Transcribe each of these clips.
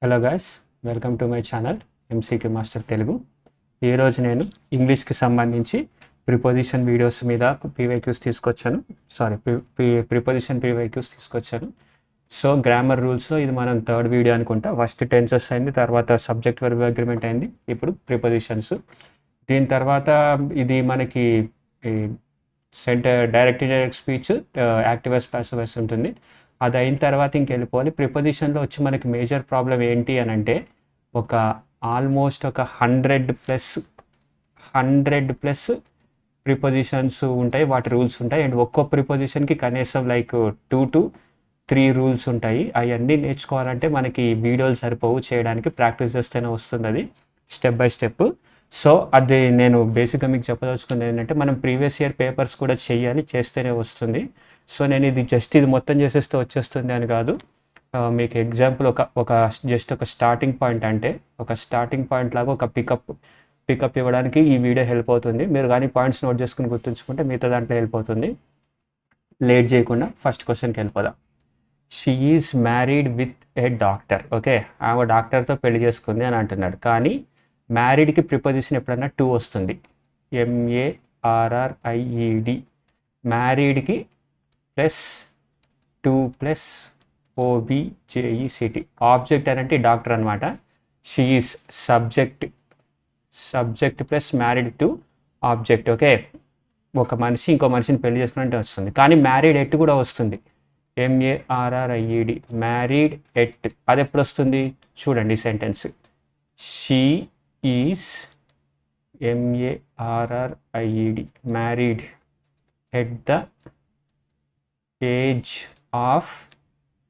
Hello guys, welcome to my channel MCQ master Telugu. ఈరోజు నేను ఇంగ్లీష్కి సంబంధించి ప్రిపోజిషన్ వీడియోస్ మీద పీవైక్యూస్ తీసుకొచ్చాను. ప్రిపోజిషన్ పీవైక్యూస్ తీసుకొచ్చాను. సో గ్రామర్ రూల్స్లో ఇది మనం థర్డ్ వీడియో అనుకుంటా. ఫస్ట్ టెన్సెస్ అయింది, తర్వాత సబ్జెక్ట్ వర్బ్ అగ్రిమెంట్ అయింది, ఇప్పుడు ప్రిపోజిషన్స్. దీని తర్వాత ఇది మనకి direct speech, active voice, passive voice ఉంటుంది. అది అయిన తర్వాత ఇంకెళ్ళిపోవాలి. ప్రిపోజిషన్లో వచ్చి మనకి మేజర్ ప్రాబ్లం ఏంటి అని అంటే ఆల్మోస్ట్ ఒక 100 ప్లస్ ప్రిపోజిషన్స్ ఉంటాయి, వాటి రూల్స్ ఉంటాయి. అండ్ ఒక్కో ప్రిపోజిషన్కి కనీసం 2 to 3 రూల్స్ ఉంటాయి. అవన్నీ నేర్చుకోవాలంటే మనకి వీడియోలు సరిపోవు, చేయడానికి ప్రాక్టీస్ చేస్తేనే వస్తుంది అది స్టెప్ బై స్టెప్. సో అది నేను బేసిక్గా మీకు చెప్పదలుచుకుంది ఏంటంటే మనం ప్రీవియస్ ఇయర్ పేపర్స్ కూడా చేస్తేనే వస్తుంది. సో నేను ఇది మొత్తం చేసేస్తే వచ్చేస్తుంది అని కాదు. మీకు ఎగ్జాంపుల్ ఒక స్టార్టింగ్ పాయింట్, అంటే ఒక స్టార్టింగ్ పాయింట్ లాగా ఒక పికప్ ఇవ్వడానికి ఈ వీడియో హెల్ప్ అవుతుంది. మీరు కానీ పాయింట్స్ నోట్ చేసుకుని గుర్తుంచుకుంటే మిగతా దాంట్లో హెల్ప్ అవుతుంది. లేట్ చేయకుండా ఫస్ట్ క్వశ్చన్కి వెళ్ళిపోదాం. She is married with a doctor. Okay, ఆమె డాక్టర్తో పెళ్లి చేసుకుంది అని అంటున్నాడు. కానీ మ్యారీడ్కి ప్రిపోజిషన్ ఎప్పుడన్నా టు వస్తుంది. MARRIED, మ్యారీడ్కి +2 + OBJECT. ఆబ్జెక్ట్ అంటే డాక్టర్ అనమాట. She is subject plus married to object. Okay, ఒక మనిషి ఇంకో మనిషిని పెళ్లి చేసుకున్నట్టు వస్తుంది. కానీ మ్యారీడ్ ఎట్ కూడా వస్తుంది. MARRIED, married at. అది ఎప్పుడు వస్తుంది చూడండి sentence. She is MARRIED, married at the age of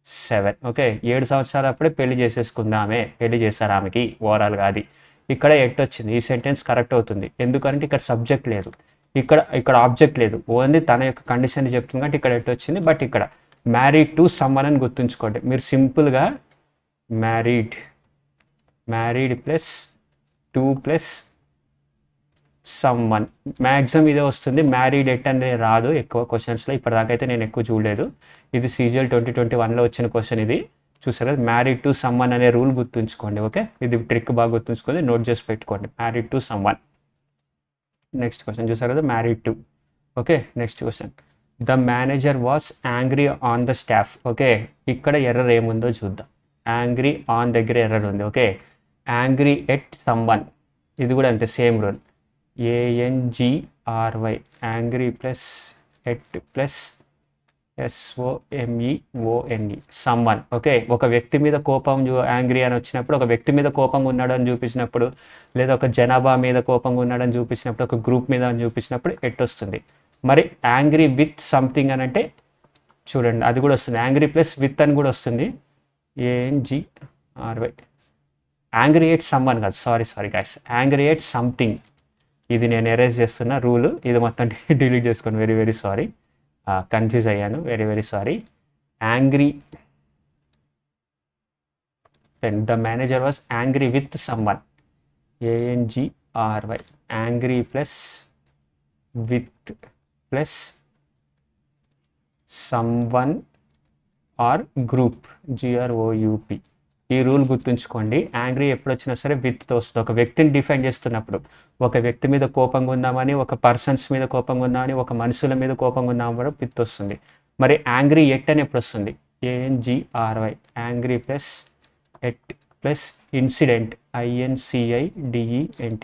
7. Okay, 7 సంవత్సరాలు అప్పుడే పెళ్లి చేసేసుకుందామే, పెళ్లి చేశారు ఆమెకి ఓవరాల్గా. అది ఇక్కడ ఎట్ వచ్చింది. ఈ సెంటెన్స్ కరెక్ట్ అవుతుంది. ఎందుకంటే ఇక్కడ సబ్జెక్ట్ లేదు, ఇక్కడ ఆబ్జెక్ట్ లేదు, ఓన్లీ తన యొక్క కండిషన్ చెప్తుంది కాబట్టి ఇక్కడ ఎట్ వచ్చింది. బట్ ఇక్కడ మ్యారీడ్ టు సమ్మన్ అని గుర్తుంచుకోండి. మీరు సింపుల్గా మ్యారీడ్ +2 + సమ్మన్, మ్యాక్సిమం ఇదే వస్తుంది. మ్యారీడ్ ఎట్ అనేది రాదు ఎక్కువ క్వశ్చన్స్లో, ఇప్పటిదాకైతే నేను ఎక్కువ చూడలేదు. ఇది CGL 2021లో వచ్చిన క్వశ్చన్. ఇది చూసారా, మ్యారీడ్ టు సమ్మన్ అనే రూల్ గుర్తుంచుకోండి. ఓకే, ఇది ట్రిక్ బాగా గుర్తుంచుకొని నోట్ చేసి పెట్టుకోండి, married to someone. Next question చూసారు కదా, married to. Okay, next question. The manager was angry on the staff. Okay, ఇక్కడ ఎర్రర్ ఏముందో చూద్దాం. యాంగ్రీ ఆన్ దగ్గర ఎర్రర్ ఉంది. ఓకే, యాంగ్రీ ఎట్ సమ్మన్, ఇది కూడా అంతే, same rule. ANGRY, angry +at SOMEONE, someone. Okay, ఒక వ్యక్తి మీద కోపం, యాంగ్రీ అని వచ్చినప్పుడు, ఒక వ్యక్తి మీద కోపంగా ఉన్నాడు అని చూపించినప్పుడు, లేదా ఒక జనాభా మీద కోపంగా ఉన్నాడని చూపించినప్పుడు, ఒక గ్రూప్ మీద అని చూపించినప్పుడు ఎట్ వస్తుంది. మరి యాంగ్రీ విత్ సంథింగ్ అని అంటే చూడండి, అది కూడా వస్తుంది. యాంగ్రీ +విత్ అని కూడా వస్తుంది. ANGRY, యాంగ్రీ ఎట్ సమ్మన్ కాదు, sorry guys, angry at something. ఇది నేను ఎరేజ్ చేస్తున్న రూల్, ఇది మొత్తం డిలీట్ చేసుకోండి. వెరీ వెరీ సారీ, కన్ఫ్యూజ్ అయ్యాను, very very sorry. Angry, the manager was angry with someone. ANGRY, angry +with someone or group, GROUP. ఈ rule గుర్తుంచుకోండి. యాంగ్రీ ఎప్పుడు వచ్చినా సరే విత్తో వస్తుంది. ఒక వ్యక్తిని డిఫైన్ చేస్తున్నప్పుడు, ఒక వ్యక్తి మీద కోపంగా ఉన్నామని, ఒక పర్సన్స్ మీద కోపంగా ఉన్నామని, ఒక మనుషుల మీద కోపంగా ఉన్నామని విత్ వస్తుంది. మరి యాంగ్రీ ఎట్ అని ఎప్పుడు వస్తుంది? ANGRY, angry +at incident, INCIDENT.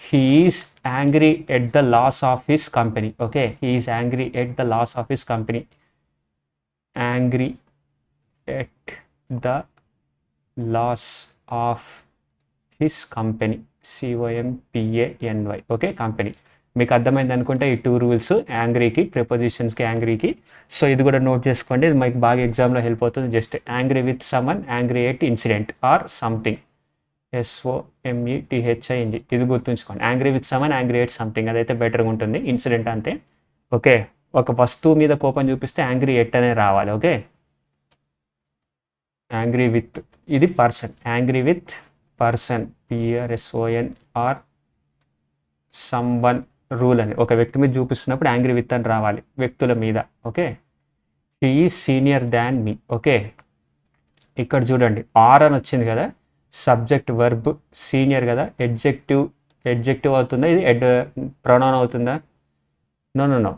He is angry at the loss of his company. Okay, he is angry at the loss of his company. Angry at the loss of his company, COMPANY. Okay, company. మీకు అర్థమైంది అనుకుంటే ఈ 2 rules యాంగ్రీకి, ప్రిపోజిషన్స్కి, యాంగ్రీకి. So ఇది కూడా note చేసుకోండి, ఇది మీకు బాగా ఎగ్జామ్లో హెల్ప్ అవుతుంది. Just angry with someone, angry at incident or something, SOMETHING. ఇది గుర్తుంచుకోండి. Angry with someone, angry at something, అదైతే బెటర్గా ఉంటుంది. ఇన్సిడెంట్ అంతే. ఓకే, ఒక వస్తువు మీద కోపం చూపిస్తే యాంగ్రీ ఎట్ అనే రావాలి. ఓకే, యాంగ్రీ విత్, ఇది person, angry with person, PERSON or someone rule అని. ఒక వ్యక్తి మీద చూపిస్తున్నప్పుడు యాంగ్రీ విత్ అని రావాలి, వ్యక్తుల మీద. Okay, he is senior than me. Okay, ఇక్కడ చూడండి ఆర్ అని వచ్చింది కదా, సబ్జెక్ట్ వర్బ్ సీనియర్ కదా, ఎడ్జెక్టివ్ అవుతుందా, ఇది ప్రొనౌన్ అవుతుందా? నో నో నో,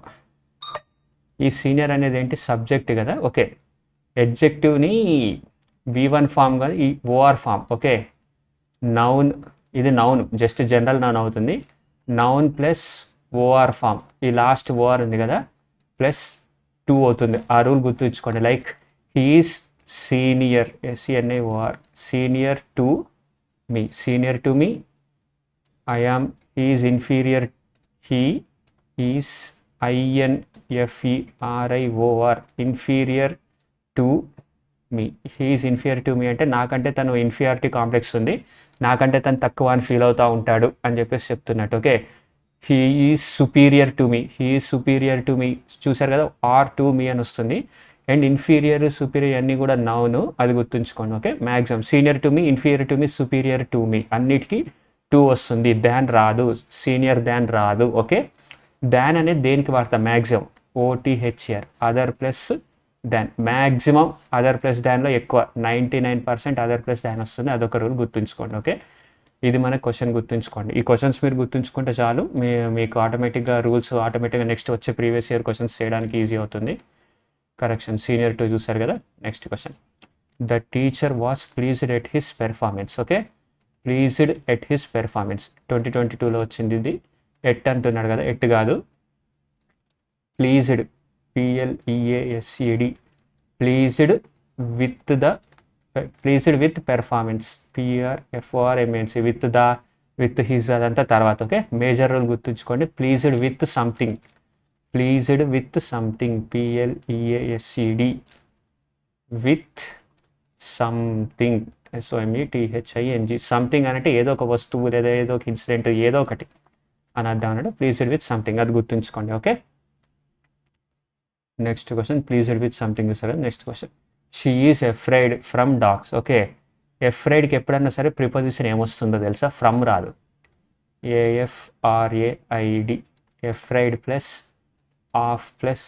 ఈ సీనియర్ అనేది ఏంటి, సబ్జెక్ట్ కదా. ఓకే, ఎడ్జెక్టివ్ని V1 ఫామ్ కాదు, ఈ ఓఆర్ ఫామ్. ఓకే, నౌన్, ఇది నౌన్, జస్ట్ జనరల్ నౌన్ అవుతుంది. నౌన్ ప్లస్ ఓఆర్ ఫామ్, ఈ లాస్ట్ ఓఆర్ ఉంది కదా, ప్లస్ 2 అవుతుంది. ఆ రూల్ గుర్తుంచుకోండి. Like he is senior, SCNA OR, senior to me, senior to me. I am, he is inferior, he is INFERIOR, inferior to me. He is inferior to me అంటే నాకంటే తను inferiority complex ఉంది, నాకంటే తను తక్కువ అని ఫీల్ అవుతూ ఉంటాడు అని చెప్పేసి చెప్తున్నట్టు. Okay, he is superior to me, he is superior to me, చూసారు కదా, ఆర్ టు మీ అని వస్తుంది. అండ్ ఇన్ఫీరియర్ సుపీరియర్ అన్నీ కూడా నౌను, అది గుర్తుంచుకోండి. Okay, maximum senior to me, inferior to me, superior to me, అన్నిటికీ 2 వస్తుంది. దాన్ రాదు, సీనియర్ దాన్ రాదు. ఓకే, దాన్ అనేది దేనికి వాడతాం, మ్యాక్సిమం, OTHR, అదర్ ప్లస్ దాన్. మ్యాక్సిమం అదర్ ప్లస్ దాన్లో ఎక్కువ, 99% అదర్ ప్లస్ దాన్ వస్తుంది. అదొక రూల్ గుర్తుంచుకోండి. ఓకే, ఇది మన క్వశ్చన్ గుర్తుంచుకోండి. ఈ క్వశ్చన్స్ మీరు గుర్తుంచుకుంటే చాలు, మీకు ఆటోమేటిక్గా రూల్స్ ఆటోమేటిక్గా నెక్స్ట్ వచ్చే ప్రీవియస్ ఇయర్ క్వశ్చన్స్ చేయడానికి ఈజీ అవుతుంది. కరెక్షన్ సీనియర్ 2 చూసారు కదా. Next question, the teacher was pleased at his performance. Okay, pleased at his performance 2022లో వచ్చింది. ఇది ఎట్ అంటున్నాడు కదా, ఎట్ కాదు, pleased, PLEASED, pleased with performance, PRFORMANC, with his అదంతా తర్వాత. ఓకే, మేజర్ రూల్ గుర్తుంచుకోండి, pleased with something, pleased with something, PLEASED, with something, SOMETHING. Something అంటే ఏదో ఒక వస్తువు లేదా ఏదో ఒక ఇన్సిడెంట్, ఏదో ఒకటి అని అర్థం అన్నాడు. ప్లీజ్డ్ విత్ సంథింగ్, అది గుర్తుంచుకోండి. Okay, next question, pleased with something చూసారు. Next question, she is afraid from dogs. Okay, ఎఫ్రైడ్కి ఎప్పుడన్నా సరే ప్రిపోజిషన్ ఏమొస్తుందో తెలుసా, ఫ్రమ్ రాదు, AFRAID, afraid plus of plus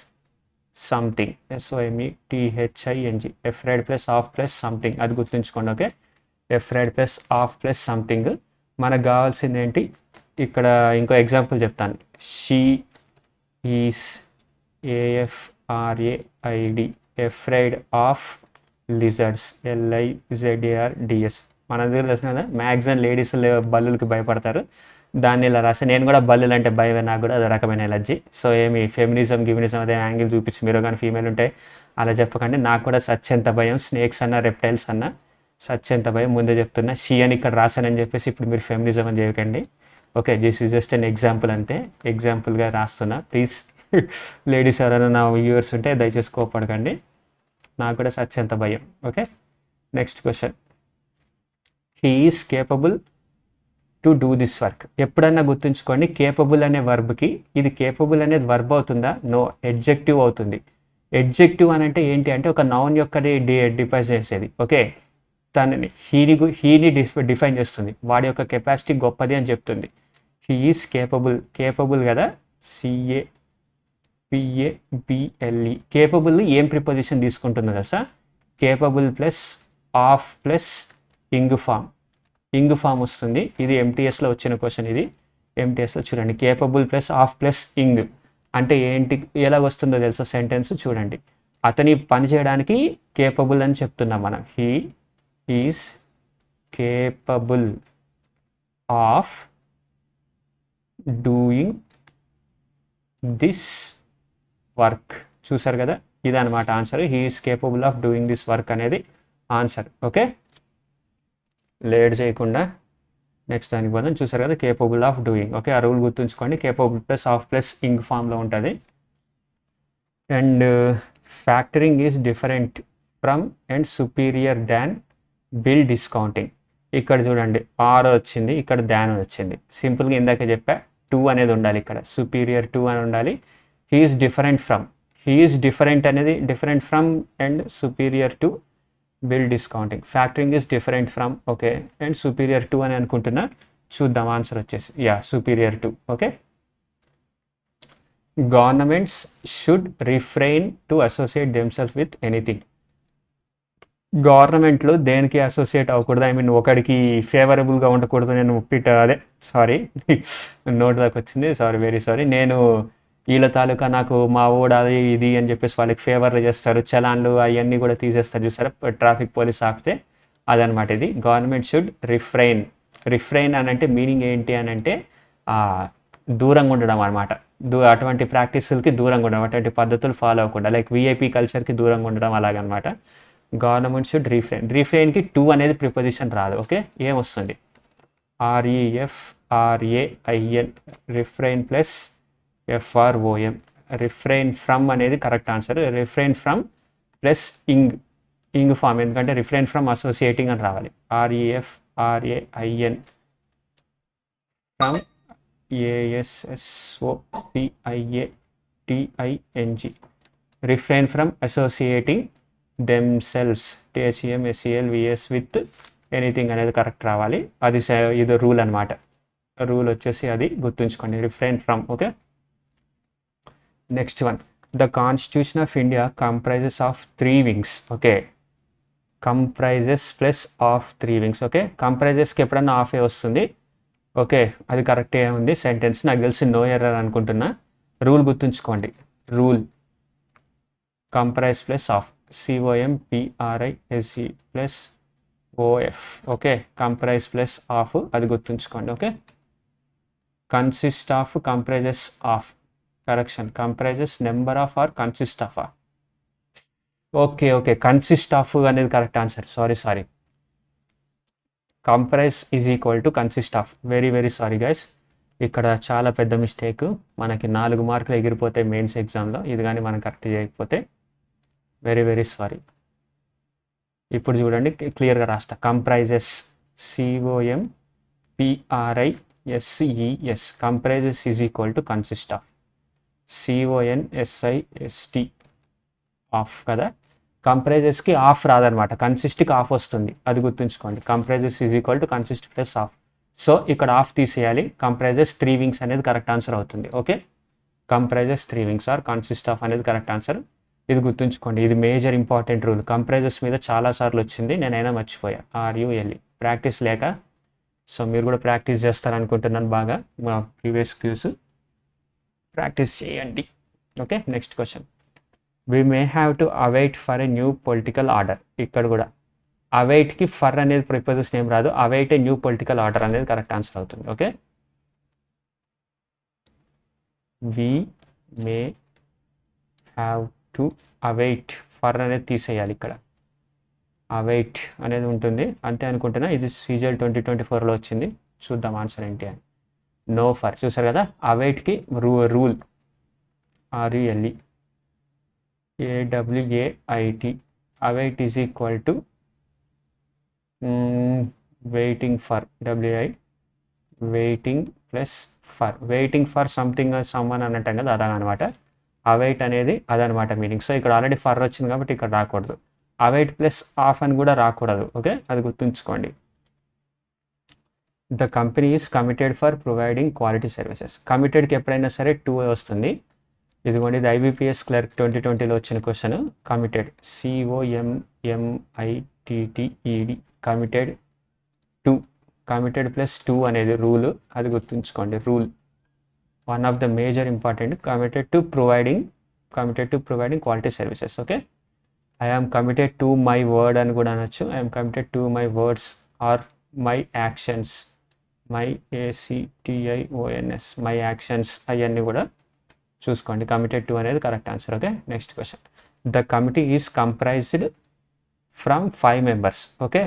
something, SOMETHING, afraid plus of plus something, అది గుర్తుంచుకోండి. Okay, afraid plus of plus something. మనకు కావాల్సింది ఏంటి, ఇక్కడ ఇంకో ఎగ్జాంపుల్ చెప్తాను. She is, AFRAID, afraid of lizards, LIZARDS. మన దగ్గర తెలిసిన కదా, మ్యాక్సిమం లేడీస్ బల్లులకి భయపడతారు, దాన్ని ఇలా రాసి, నేను కూడా బల్లులు అంటే భయమే, నాకు కూడా అదే రకమైన ఎలర్జీ. సో ఏమి ఫెమినిజం గిమినిజం అదే యాంగిల్ చూపించి మీరు కానీ ఫీమేల్ ఉంటే అలా చెప్పకండి. నాకు కూడా సత్యంత భయం, స్నేక్స్ అన్న రెప్టైల్స్ అన్న సత్యంత భయం, ముందే చెప్తున్నా. షీ అని ఇక్కడ రాశానని చెప్పేసి ఇప్పుడు మీరు ఫెమినిజం అని చేయకండి. Okay, this is just an example, అంతే, ఎగ్జాంపుల్గా రాస్తున్నా. ప్లీజ్ లేడీస్ ఎవరైనా నా వ్యూవర్స్ ఉంటే దయచేసి కోపడకండి, నాకు కూడా సత్యంత భయం. Okay, next question, he is capable to do this work. ఎప్పుడన్నా గుర్తుంచుకోండి, కేపబుల్ అనే వర్బ్కి, ఇది కేపబుల్ అనేది వర్బ్ అవుతుందా, నో, ఎడ్జెక్టివ్ అవుతుంది. ఎడ్జెక్టివ్ అని అంటే ఏంటి అంటే ఒక నౌన్ యొక్క డిఫైన్ చేసేది. ఓకే, తనని హీని డిఫైన్ చేస్తుంది, వాడి యొక్క కెపాసిటీ గొప్పది అని చెప్తుంది. హీ ఈజ్ కేపబుల్ కదా, CAPABLE. కేపబుల్ ఏం ప్రిపోజిషన్ తీసుకుంటుందో కదా, capable plus of plus ing form వస్తుంది. ఇది MTSలో వచ్చిన క్వశ్చన్, ఇది MTSలో చూడండి, capable plus of plus ing అంటే ఏంటి, ఎలా వస్తుందో తెలుసా సెంటెన్స్, చూడండి. అతని పని చేయడానికి కేపబుల్ అని చెప్తున్నాం మనం. He is capable of doing this work. చూసారు కదా, ఇదన్నమాట answer. He is capable of doing this work అనేది ఆన్సర్. ఓకే, లేట్ చేయకుండా నెక్స్ట్ దానికి పోదాం. చూసారు కదా, కేపబుల్ ఆఫ్ డూయింగ్. ఓకే, ఆ రూల్ గుర్తుంచుకోండి, కేపబుల్ ప్లస్ ఆఫ్ ప్లస్ ఇంగ్ ఫామ్లో ఉంటుంది. And factoring is different from and superior than bill discounting. ఇక్కడ చూడండి, ఆర్ వచ్చింది, ఇక్కడ దాన్ వచ్చింది. సింపుల్గా ఇందాక చెప్పా, 2 అనేది ఉండాలి, ఇక్కడ సుపీరియర్ 2 అని ఉండాలి. He is different from, he is different అనేది different from and superior to bill discounting. Factoring is different from, okay, and superior 2 అని అనుకుంటున్నా. చూద్దాం ఆన్సర్ వచ్చేసి, superior 2. Okay, governments should refrain to associate themselves with anything. గవర్నమెంట్లు దేనికి associate అవ్వకూడదు, I mean ఒకడికి ఫేవరబుల్గా ఉండకూడదు. నేను అదే సారీ నోట్ దాకా వచ్చింది, సారీ, వెరీ సారీ. నేను వీళ్ళ తాలూకా నాకు మా ఓడు అది ఇది అని చెప్పేసి వాళ్ళకి ఫేవర్లు చేస్తారు, చలాన్లు అవన్నీ కూడా తీసేస్తారు చూసారా ట్రాఫిక్ పోలీస్ ఆపితే. అదనమాట ఇది. గవర్నమెంట్ షుడ్ రిఫ్రైన్ అని అంటే మీనింగ్ ఏంటి అని అంటే దూరంగా ఉండడం అనమాట. అటువంటి ప్రాక్టీసులకి దూరంగా ఉండడం, అటువంటి పద్ధతులు ఫాలో అవ్వకుండా, లైక్ విఐపి కల్చర్కి దూరంగా ఉండడం అలాగనమాట. గవర్నమెంట్ షుడ్ రిఫ్రైన్కి టు అనేది ప్రిపోజిషన్ రాదు. ఓకే, ఏమొస్తుంది? REFRAIN, refrain plus FROM. Refrain from అనేది correct answer. Refrain from plus ing form, ఎందుకంటే రిఫ్రైన్ ఫ్రమ్ అసోసియేటింగ్ అని రావాలి. REFRAIN from ASSOCIATING. Refrain from associating themselves THEMSELVS with anything అనేది correct రావాలి. అది ఇది రూల్ అనమాట. రూల్ వచ్చేసి అది గుర్తుంచుకోండి, refrain from. Okay, next one. The constitution of India comprises of 3 wings. Okay, comprises plus of 3 wings. Okay, కంప్రైజెస్కి ఎప్పుడన్నా of ఏ వస్తుంది. ఓకే, అది కరెక్టే ఉంది సెంటెన్స్. నాకు తెలిసి నో ఎర్రర్ అనుకుంటున్నా. రూల్ గుర్తుంచుకోండి, rule comprise plus of, COMPRISE ప్లస్ OF. Okay, comprise plus of, అది గుర్తుంచుకోండి. Okay, consist of, comprises of, correction, comprises number of or consist of. Okay, consist of అనేది correct answer. Sorry, comprise is equal to consist of. Very sorry guys, ఇక్కడ చాలా పెద్ద mistake. మనకి 4 మార్కులు ఎగిరిపోతాయి mains ఎగ్జామ్లో, ఇది కానీ మనం కరెక్ట్ చేయకపోతే. Very sorry. ఇప్పుడు చూడండి, క్లియర్గా రాస్తా. Comprises, COMPRISES, comprises is equal to consist of, CONSIST of కదా. కంప్రైజెస్కి ఆఫ్ రాదనమాట, కన్సిస్ట్కి ఆఫ్ వస్తుంది, అది గుర్తుంచుకోండి. Comprises is equal to consist plus of. So ఇక్కడ ఆఫ్ తీసేయాలి. కంప్రైజెస్ 3 వింగ్స్ అనేది కరెక్ట్ ఆన్సర్ అవుతుంది. Okay, comprises 3 wings or consist of అనేది కరెక్ట్ ఆన్సర్. ఇది గుర్తుంచుకోండి, ఇది మేజర్ ఇంపార్టెంట్ రూల్. కంప్రైజెస్ మీద చాలాసార్లు వచ్చింది, నేనైనా మర్చిపోయా. RULE ప్రాక్టీస్ లేక. సో మీరు కూడా ప్రాక్టీస్ చేస్తారనుకుంటున్నాను బాగా. మా ప్రీవియస్ క్యూస్ ప్రాక్టీస్ చేయండి. Okay, next question. We may have to await for a new political order. ఇక్కడ కూడా అవైట్కి ఫర్ అనేది ప్రిపోజిషన్ ఏం రాదు, await a new political order అనేది కరెక్ట్ ఆన్సర్ అవుతుంది. Okay, we may have to await, for అనేది తీసేయాలి. ఇక్కడ అవైట్ అనేది ఉంటుంది అంతే అనుకుంటున్నా. ఇది CGL 2024లో వచ్చింది. చూద్దాం ఆన్సర్ ఏంటి అని. నో ఫర్, చూసారు కదా. అవైట్కి rule, RULE AWAIT, await is equal to waiting for, WI, waiting plus for, waiting for something someone అని అంటాం కదా, అదనమాట. అవైట్ అనేది అదనమాట మీనింగ్. సో ఇక్కడ ఆల్రెడీ ఫర్ వచ్చింది కాబట్టి ఇక్కడ రాకూడదు. అవైట్ ప్లస్ ఆఫ్ అని కూడా రాకూడదు. ఓకే, అది గుర్తుంచుకోండి. The company is committed for providing quality services. కమిటెడ్కి ఎప్పుడైనా సరే 2 వస్తుంది. ఇదిగోండి, ఇది IBPS క్లర్క్ 2020లో వచ్చిన question. Committed, COMMITTED, committed 2, committed plus 2 అనేది రూల్, అది గుర్తుంచుకోండి. Rule one of the major important. Committed to providing quality services. Okay, I am committed to my word అని కూడా అనొచ్చు. I am committed to my words or my actions, my ACTIONS, my actions, అవన్నీ కూడా చూసుకోండి. Committed to అనేది correct answer. Okay, next question. The committee is comprised from 5 members. Okay,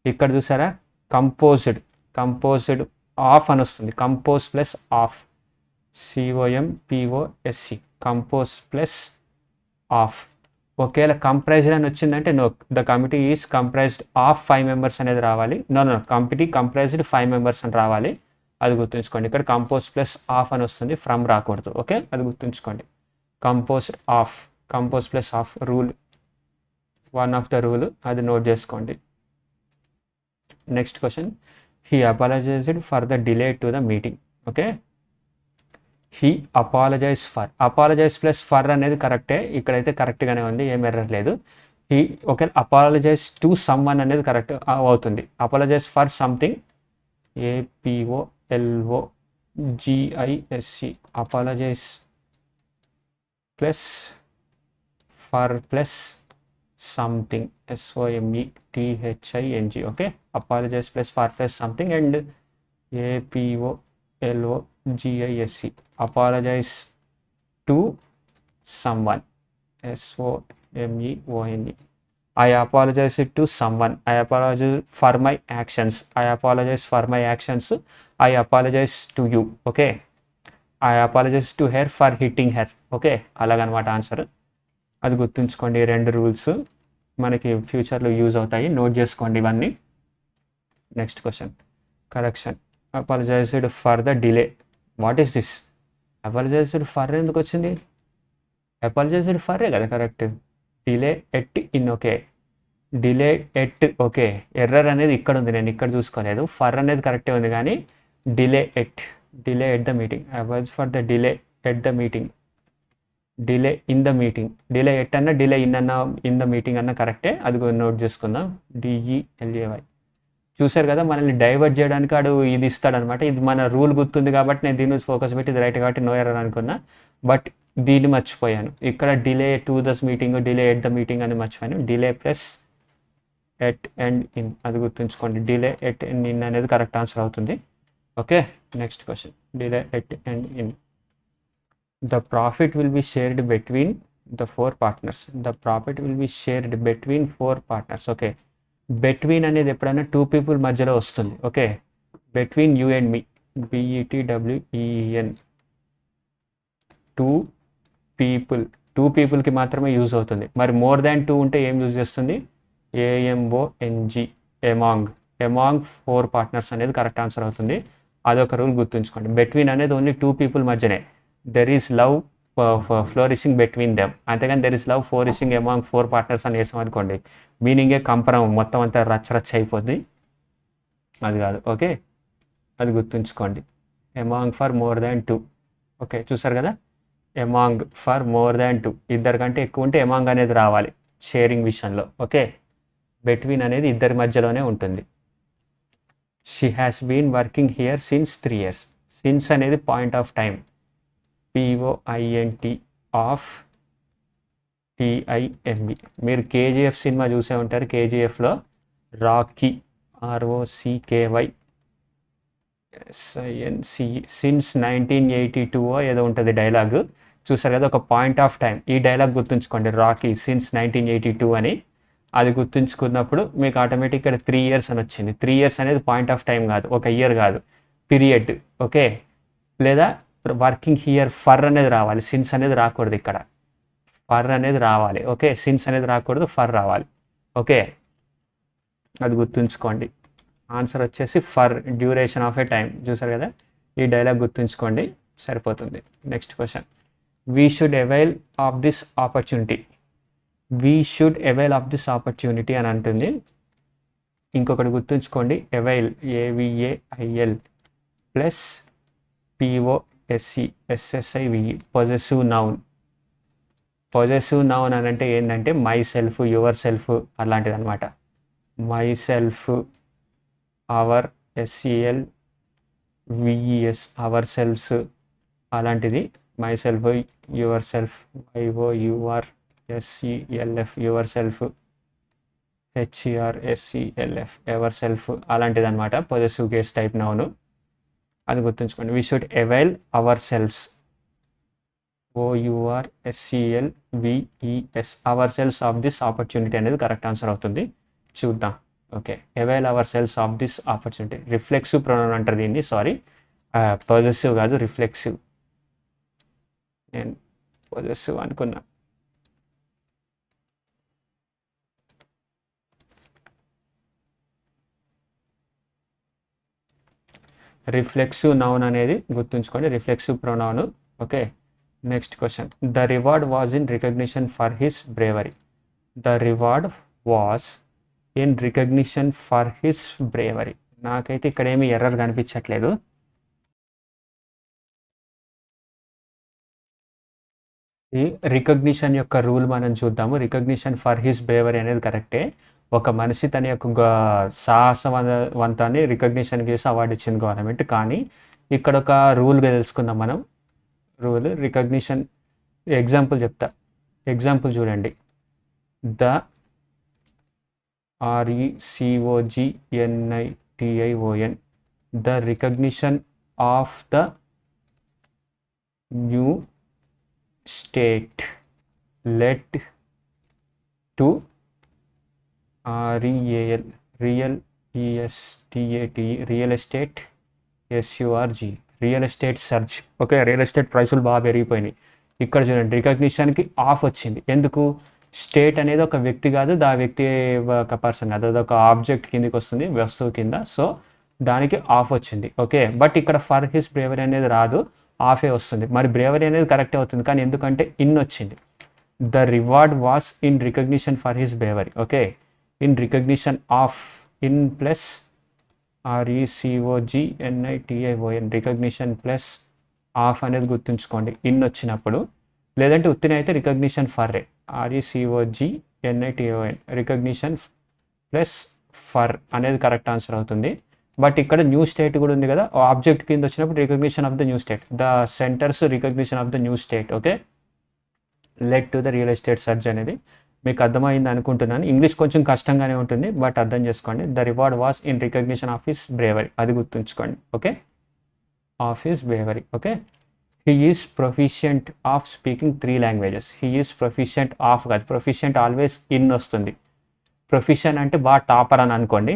ఇక్కడ చూసారా, composed of అని వస్తుంది. Compose plus of, COMPOSE, compose plus of. ఒకవేళ comprised అని వచ్చిందంటే no, the committee is comprised of 5 members అనేది రావాలి. నో, కమిటీ కంప్రైజ్డ్ 5 మెంబర్స్ అని రావాలి, అది గుర్తుంచుకోండి. ఇక్కడ కంపోజ్ ప్లస్ ఆఫ్ అని వస్తుంది, ఫ్రమ్ రాకూడదు. ఓకే, అది గుర్తుంచుకోండి. Compose plus of rule, one of the rule, అది నోట్ చేసుకోండి. Next question. He apologized for the delay to the meeting. Okay, he apologize plus for అనేది కరెక్టే, ఇక్కడైతే కరెక్ట్గానే ఉంది, ఏం ఎర్రర్ లేదు. He okay apologize to someone అనేది కరెక్ట్ అవుతుంది. Apologize for something APOLOGISC apologize plus for plus something SOMETHING okay apologize plus for plus something and APOLOGISC apologize to someone SOMEONE I apologize it to someone. I apologize for my actions. I apologize for my actions. I apologize to you. Okay. I apologize to her for hitting her. Okay అలాగనమాట answer. అది గుర్తుంచుకోండి. 2 rules మనకి ఫ్యూచర్లో use అవుతాయి. Note చేసుకోండి ఇవన్నీ. Next question correction. Apologised for the delay. What is this? Apologised for ఎందుకు వచ్చింది? అపాలజైజ్డ్ ఫర్రే కదా correct. Delay at in okay delay at okay error అనేది ఇక్కడ ఉంది, నేను ఇక్కడ చూసుకోలేదు. ఫర్ అనేది కరెక్టే ఉంది కానీ delay at the meeting. Apology for the delay at the meeting. Delay in the meeting. Delay at అన్న డిలే ఇన్ అన్న ఇన్ ద మీటింగ్ అన్న కరెక్టే. అది నోట్ చేసుకుందాం. DELAY. చూసారు కదా మనల్ని డైవర్ట్ చేయడానికి ఆడు ఇది ఇస్తాడనమాట. ఇది మన రూల్ గుర్తుంది కాబట్టి నేను దీని మీద ఫోకస్ పెట్టి ఇది రైట్ కాబట్టి నో ఎర్రర్ అనుకున్నా. బట్ దీన్ని మర్చిపోయాను. ఇక్కడ delay to this meeting delay at the meeting అని మర్చిపోయాను. Delay plus at and in అది గుర్తుంచుకోండి. డిలే ఎట్ అండ్ ఇన్ అనేది కరెక్ట్ ఆన్సర్ అవుతుంది. Okay next question. Delay at and in. The profit will be shared between the 4 partners. The profit will be shared between 4 partners. Okay between అనేది ఎప్పుడైనా 2 people మధ్యలో వస్తుంది. Okay between you and me BETWEEN 2 పీపుల్కి మాత్రమే use అవుతుంది. మరి more than 2 ఉంటే ఏం యూజ్ చేస్తుంది? AMONG ఎమాంగ్ 4 పార్ట్నర్స్ అనేది కరెక్ట్ ఆన్సర్ అవుతుంది. అదొక రూల్ గుర్తుంచుకోండి. బిట్వీన్ అనేది ఓన్లీ 2 people మధ్యనే. There is love flourishing between them. అంతేగాని there is love flourishing among 4 partners అని వేసాం అనుకోండి మీనింగే కంపరం మొత్తం అంతా రచ్చ అయిపోద్ది. అది కాదు. ఓకే అది గుర్తుంచుకోండి. Among for more than 2. Okay చూసారు కదా ఎమాంగ్ ఫర్ మోర్ దాన్ 2 ఇద్దరి కంటే ఎక్కువ ఉంటే ఎమాంగ్ అనేది రావాలి షేరింగ్ విషయంలో. ఓకే బిట్వీన్ అనేది ఇద్దరి మధ్యలోనే ఉంటుంది. She has been working here since 3 years. Since అనేది point of time. POINT of TIME. మీరు KGF సినిమా చూసే ఉంటారు. KGFలో రాకీ ROCKY SINC సిన్స్ 1982 ఏదో ఉంటుంది డైలాగ్. చూసారు కదా ఒక పాయింట్ ఆఫ్ టైం. ఈ డైలాగ్ గుర్తుంచుకోండి. రాకీ సిన్స్ 1982 అని. అది గుర్తుంచుకున్నప్పుడు మీకు ఆటోమేటిక్ ఇక్కడ 3 years అని వచ్చింది. 3 years అనేది పాయింట్ ఆఫ్ టైం కాదు, ఒక ఇయర్ కాదు, పీరియడ్. ఓకే లేదా వర్కింగ్ హియర్ ఫర్ అనేది రావాలి, సిన్స్ అనేది రాకూడదు. ఇక్కడ ఫర్ అనేది రావాలి. ఓకే సిన్స్ అనేది రాకూడదు, ఫర్ రావాలి. ఓకే అది గుర్తుంచుకోండి. ఆన్సర్ వచ్చేసి for duration of a time. చూసారు కదా ఈ డైలాగ్ గుర్తుంచుకోండి సరిపోతుంది. Next question. We should avail of this opportunity. We should avail of this opportunity అని అంటుంది. ఇంకొకటి గుర్తుంచుకోండి. Avail AVAIL plus POSSESSIVE possessive noun. Possessive noun అని అంటే ఏంటంటే మై సెల్ఫ్, యువర్ సెల్ఫ్ అలాంటిది అనమాట. My self, our SELVES our selfs అలాంటిది. My self, your self YOURSELF your self, HERSELF her self అలాంటిది అనమాట. Possessive case type noun. అది గుర్తుంచుకోండి. We should avail our selves OURSELVES our selves of this opportunity అనేది correct answer అవుతుంది. చూద్దాం. Okay avail our selves of this opportunity. Reflexive pronoun అంటారు దీన్ని. Sorry possessive కాదు రిఫ్లెక్సివ్. నేను పొజెసివ్ అనుకున్నా. రిఫ్లెక్సివ్ నౌన్ అనేది గుర్తుంచుకోండి. Reflexive pronoun. Okay next question. The reward was in recognition for his bravery. The reward was in recognition for his bravery. నాకైతే ఇక్కడ ఏమీ ఎర్రర్ కనిపించట్లేదు. ఈ రికగ్నిషన్ యొక్క రూల్ మనం చూద్దాము. రికగ్నిషన్ ఫర్ హిస్ బ్రేవరీ అనేది కరెక్టే. ఒక మనిషి తన యొక్క సాహసవంతాన్ని రికగ్నిషన్ చేసి అవార్డు ఇచ్చింది గవర్నమెంట్. కానీ ఇక్కడ ఒక రూల్గా తెలుసుకుందాం మనం. రూల్ రికగ్నిషన్ ఎగ్జాంపుల్ చెప్తా. ఎగ్జాంపుల్ చూడండి. The RECOGNITION the recognition of the new state led to REAL real ESTATE real estate SURG real estate surge. Okay, real estate ప్రైసులు బాగా పెరిగిపోయినాయి. ఇక్కడ చూడండి రికగ్నిషన్కి ఆఫ్ వచ్చింది. ఎందుకు? స్టేట్ అనేది ఒక వ్యక్తి కాదు, దా వ్యక్తి ఒక పర్సన్ కాదు, అది ఒక ఆబ్జెక్ట్ కిందకి వస్తుంది, వస్తువు కింద. సో దానికి ఆఫ్ వచ్చింది. ఓకే, బట్ ఇక్కడ ఫర్ హిస్ బ్రేవరీ అనేది రాదు, ఆఫే వస్తుంది. మరి బ్రేవరీ అనేది కరెక్టే అవుతుంది, కానీ ఎందుకంటే ఇన్ వచ్చింది. The reward was in recognition for his bravery. Okay, in recognition of, in plus RECOGNITION recognition plus of అనేది గుర్తుంచుకోండి ఇన్ వచ్చినప్పుడు. లేదంటే ఉత్తిన అయితే recognition for RECOGNITION recognition plus for అనేది కరెక్ట్ ఆన్సర్ అవుతుంది. బట్ ఇక్కడ న్యూ స్టేట్ కూడా ఉంది కదా, ఆబ్జెక్ట్ కింద వచ్చినప్పుడు recognition of the new state, the centres recognition of the new state. Okay, led to the real estate search అనేది మీకు అర్థమైంది అనుకుంటున్నాను. ఇంగ్లీష్ కొంచెం కష్టంగానే ఉంటుంది, బట్ అర్థం చేసుకోండి. The reward was in recognition of his bravery, అది గుర్తుంచుకోండి. Okay, of his bravery. Okay, he is proficient of speaking 3 languages. He is proficient of కాదు, ప్రొఫిషియంట్ ఆల్వేస్ ఇన్ వస్తుంది. ప్రొఫిషియన్ అంటే బాగా టాపర్ అని అనుకోండి.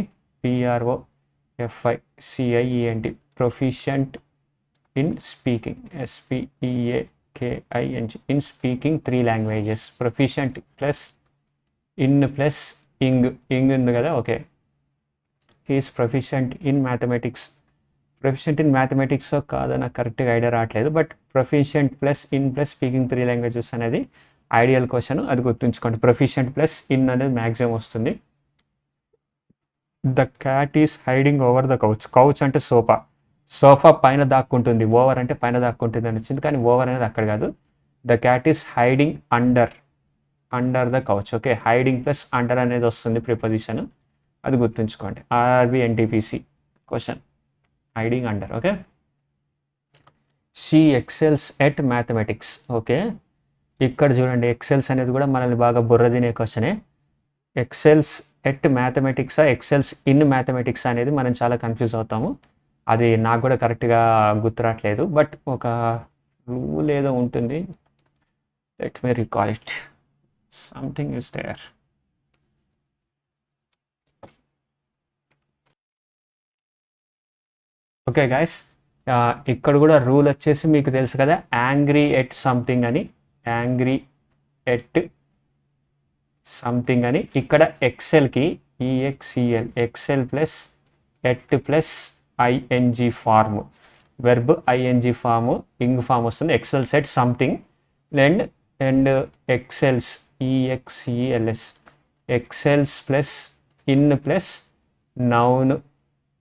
PROFICIENT proficient in speaking, SPEAKING in speaking 3 languages. Proficient plus in plus ing ఉంది కదా. Okay, he is proficient in mathematics. Proficient in mathematics కాదు, నాకు కరెక్ట్గా ఐడియా రావట్లేదు. But proficient plus in plus speaking 3 languages అనేది ఐడియల్ క్వశ్చన్, అది గుర్తుంచుకోండి. Proficient plus in అనేది మ్యాక్సిమం వస్తుంది. The cat is hiding over the couch. Couch అంటే సోఫా, సోఫా పైన దాక్కుంటుంది. ఓవర్ అంటే పైన దాక్కుంటుంది అని వచ్చింది, కానీ ఓవర్ అనేది అక్కడ కాదు. The cat is hiding under the couch. Okay, hiding plus under అనేది వస్తుంది ప్రిపోజిషన్, అది గుర్తుంచుకోండి. RRBNTPC question, hiding under. Okay, she excels at mathematics. Okay, ఇక్కడ చూడండి ఎక్సెల్స్ అనేది కూడా మనల్ని బాగా బుర్ర తినే క్వశ్చనే. ఎక్సెల్స్ ఎట్ మ్యాథమెటిక్సా, ఎక్సెల్స్ ఇన్ మ్యాథమెటిక్స్ అనేది మనం చాలా కన్ఫ్యూజ్ అవుతాము. అది నాకు కూడా కరెక్ట్గా గుర్తురాట్లేదు, బట్ ఒక రూల్ ఏదో ఉంటుంది. Let me recall it, something is there. Okay guys, ఇక్కడ కూడా రూల్ వచ్చేసి మీకు తెలుసు కదా, యాంగ్రీ ఎట్ సంథింగ్ అని. యాంగ్రీ ఎట్ సంథింగ్ అని. ఇక్కడ ఎక్సెల్కి EXEL, excel plus at plus ING form, verb ING form, ing form వస్తుంది. Excel at something and excels EXELS, excels plus in plus noun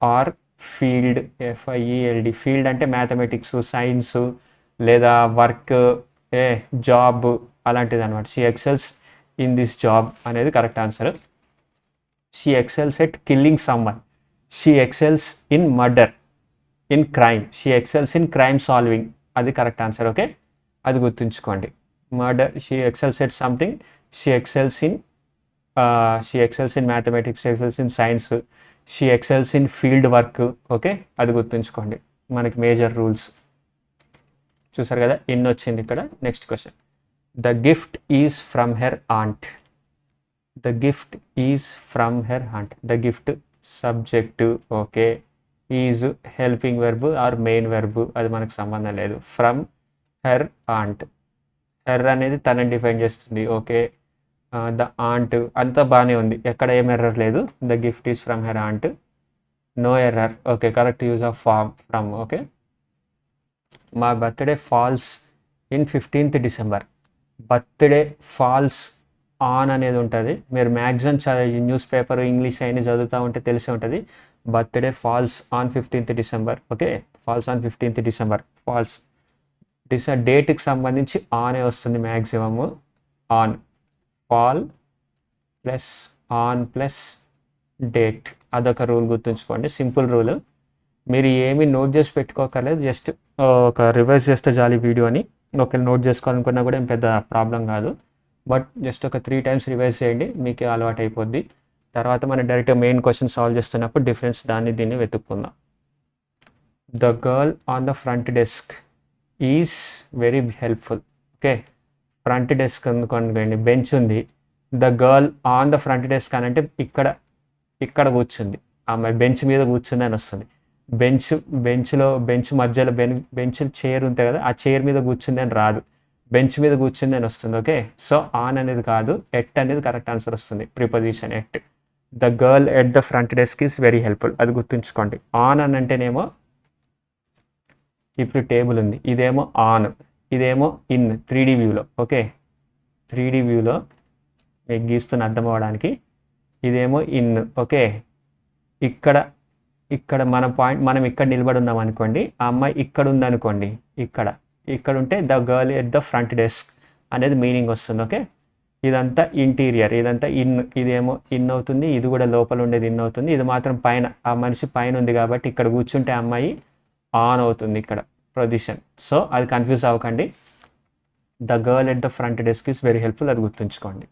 or field, FIELD. Field అంటే mathematics, science లేదా work, job అలాంటిది అనమాట. She excels in this job అనేది correct answer. She excels at killing someone. She excels in murder, in crime. She excels in crime solving, అది correct answer. Okay, అది గుర్తుంచుకోండి. Murder, she excels at something, she excels in mathematics, excels in science, she excels in field work. Okay, అది గుర్తుంచుకోండి. మనకి major rules చూసారు కదా, in వచ్చింది ఇక్కడ. Next question, the gift is from her aunt. The gift is from her aunt. The gift subject. Okay, is helping verb or main verb, అది మనకు సంబంధం లేదు. ఫ్రమ్ హెర్ ఆంట్, హెర్ అనేది తనని డిఫైన్ చేస్తుంది. ఓకే, ద ఆంట్ అంతా బాగానే ఉంది, ఎక్కడ ఏం ఎర్రర్ లేదు. The gift is from her aunt, no error. Okay, correct use of form from. Okay, మా birthday falls in 15th December. Birthday falls on అనేది ఉంటుంది. మీరు మ్యాక్సిమం న్యూస్ పేపర్ ఇంగ్లీష్ అయినా చదువుతూ ఉంటే తెలిసే ఉంటుంది. Birthday falls on 15th December. Okay, falls on 15th December. Falls డేట్కి సంబంధించి ఆనే వస్తుంది maximum. On, fall plus on plus date, అదొక రూల్ గుర్తుంచుకోండి, సింపుల్ రూల్. మీరు ఏమి నోట్ చేసి పెట్టుకోకర్లేదు, జస్ట్ ఒక రివైజ్ చేస్తే చాలు ఈ వీడియోని. ఒకవేళ నోట్ చేసుకోవాలనుకున్నా కూడా ఏం పెద్ద ప్రాబ్లం కాదు, బట్ జస్ట్ ఒక 3 times రివైజ్ చేయండి, మీకే అలవాటు అయిపోద్ది. తర్వాత మనం డైరెక్ట్గా మెయిన్ క్వశ్చన్ సాల్వ్ చేస్తున్నప్పుడు డిఫరెన్స్ దీన్ని వెతుక్కుందాం. The girl on the front desk is very helpful. Okay, front desk అనుకోండి, బెంచ్ ఉంది. The girl on the front desk అని అంటే ఇక్కడ కూర్చుంది, అమ్మాయి బెంచ్ మీద కూర్చుంది అని వస్తుంది. బెంచ్ మధ్యలో బెంచ్ చైర్ ఉంటుంది కదా, ఆ చైర్ మీద కూర్చుంది అని రాదు, బెంచ్ మీద కూర్చుంది అని వస్తుంది. ఓకే, సో ఆన్ అనేది కాదు, ఎట్ అనేది కరెక్ట్ ఆన్సర్ వస్తుంది, preposition at. The girl at the front desk is very helpful, అది గుర్తుంచుకోండి. ఆన్ అని అంటేనేమో ఇప్పుడు టేబుల్ ఉంది, ఇదేమో ఆన్, ఇదేమో ఇన్ 3D వ్యూలో. ఓకే, 3D వ్యూలో మీకు గీస్తున్న అర్థం అవ్వడానికి, ఇదేమో ఇన్. ఓకే, ఇక్కడ మనం ఇక్కడ నిలబడి ఉన్నాం అనుకోండి, ఆ అమ్మాయి ఇక్కడ ఉందనుకోండి, ఇక్కడ ఉంటే the girl at the front desk అనేది మీనింగ్ వస్తుంది. ఓకే, ఇదంతా ఇంటీరియర్, ఇదంతా ఇదేమో ఇన్ అవుతుంది, ఇది కూడా లోపల ఉండేది ఇన్ అవుతుంది, ఇది మాత్రం పైన, ఆ మనిషి పైన ఉంది కాబట్టి ఇక్కడ కూర్చుంటే అమ్మాయి ఆన్ అవుతుంది ఇక్కడ పొజిషన్. సో అది కన్ఫ్యూజ్ అవ్వకండి, the girl at the front desk is very helpful, అది గుర్తుంచుకోండి.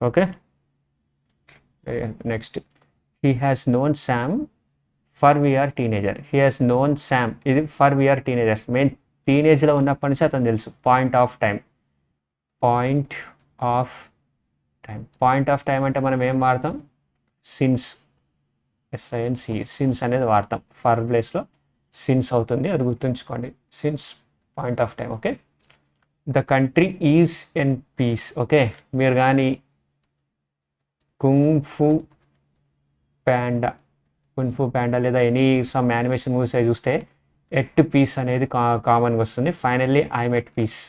Okay, next, he has known Sam for we are teenager. He has known Sam, ఇది ఫర్ వీఆర్ టీనేజర్, మెయిన్ టీనేజ్లో ఉన్నప్పటి నుంచి అతను తెలుసు. పాయింట్ ఆఫ్ టైం అంటే మనం ఏం వాడతాం, సిన్స్, సిన్స్ అనేది వాడతాం, ఫర్ ప్లేస్లో సిన్స్ అవుతుంది, అది గుర్తుంచుకోండి, since point of time. Okay, the country is in peace. Okay, మీరు కానీ కుంగ్ఫు ప్యాండా లేదా సమ్ యానిమేషన్ మూవీస్ అవి చూస్తే ఎట్ పీస్ అనేది కామన్గా వస్తుంది. Finally I'm at peace,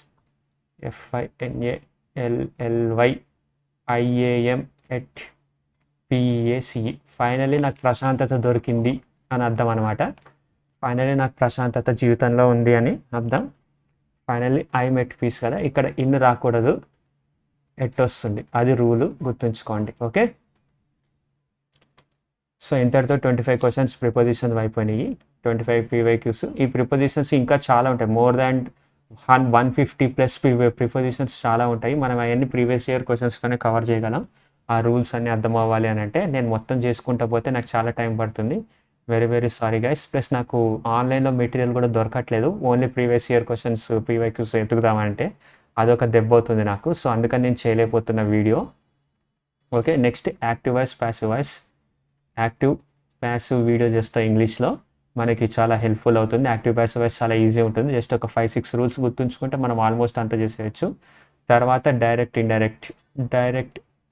FINALLYIAM at PACE, finally నాకు ప్రశాంతత దొరికింది అని అర్థం అనమాట. ఫైనల్లీ నాకు ప్రశాంతత జీవితంలో ఉంది అని అర్థం. ఫైనల్లీ ఐఎమ్ ఎట్ పీస్ కదా, ఇక్కడ ఇన్ రాకూడదు, ఎట్ వస్తుంది, అది రూలు, గుర్తుంచుకోండి. ఓకే, సో ఇంతటితో 25 క్వశ్చన్స్ ప్రిపోజిషన్స్ అయిపోయినాయి, 25 PYQs. ఈ ప్రిపోజిషన్స్ ఇంకా చాలా ఉంటాయి, మోర్ దాన్ 150+ ప్రిపోజిషన్స్ చాలా ఉంటాయి. మనం అవన్నీ ప్రీవియస్ ఇయర్ క్వశ్చన్స్తోనే కవర్ చేయగలం. ఆ రూల్స్ అన్నీ అర్థం అవ్వాలి అని అంటే నేను మొత్తం చేసుకుంటా పోతే నాకు చాలా టైం పడుతుంది. Very very sorry guys. Plus నాకు ఆన్లైన్లో మెటీరియల్ కూడా దొరకట్లేదు, only previous year questions PYQs ఎతుకుదామంటే అదొక దెబ్బ అవుతుంది నాకు, సో అందుకని నేను చేయలేకపోతున్న video. Okay, next active voice, passive voice. Active passive video చేస్తా ఇంగ్లీష్లో, మనకి చాలా హెల్ప్ఫుల్ అవుతుంది. యాక్టివ్ ప్యాసివ్ వాయిస్ చాలా ఈజీ ఉంటుంది, జస్ట్ ఒక 5-6 రూల్స్ గుర్తుంచుకుంటే మనం ఆల్మోస్ట్ అంతా చేసేయచ్చు. తర్వాత డైరెక్ట్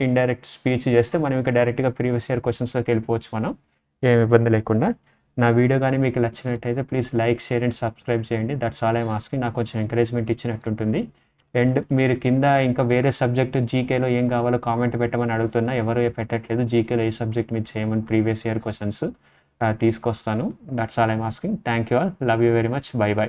ఇండైరెక్ట్ స్పీచ్ చేస్తే మనం ఇంకా డైరెక్ట్గా ప్రీవియస్ ఇయర్ క్వశ్చన్స్లోకి వెళ్ళిపోవచ్చు మనం, ఏమి ఇబ్బంది లేకుండా. నా వీడియో కానీ మీకు నచ్చినట్టయితే please like, share and subscribe చేయండి. దట్స్ ఆల్ ఐఎమ్ ఆస్కింగ్, నాకు కొంచెం ఎంకరేజ్మెంట్ ఇచ్చినట్టుంటుంది. అండ్ మీరు కింద ఇంకా వేరే సబ్జెక్ట్ జీకేలో ఏం కావాలో కామెంట్ పెట్టమని అడుగుతున్నా, ఎవరు పెట్టట్లేదు. జీకేలో ఏ సబ్జెక్ట్ మీరు చేయమని ప్రీవియస్ ఇయర్ క్వశ్చన్స్ తీసుకొస్తాను. That's all I'm asking. Thank you all, love you very much, by by.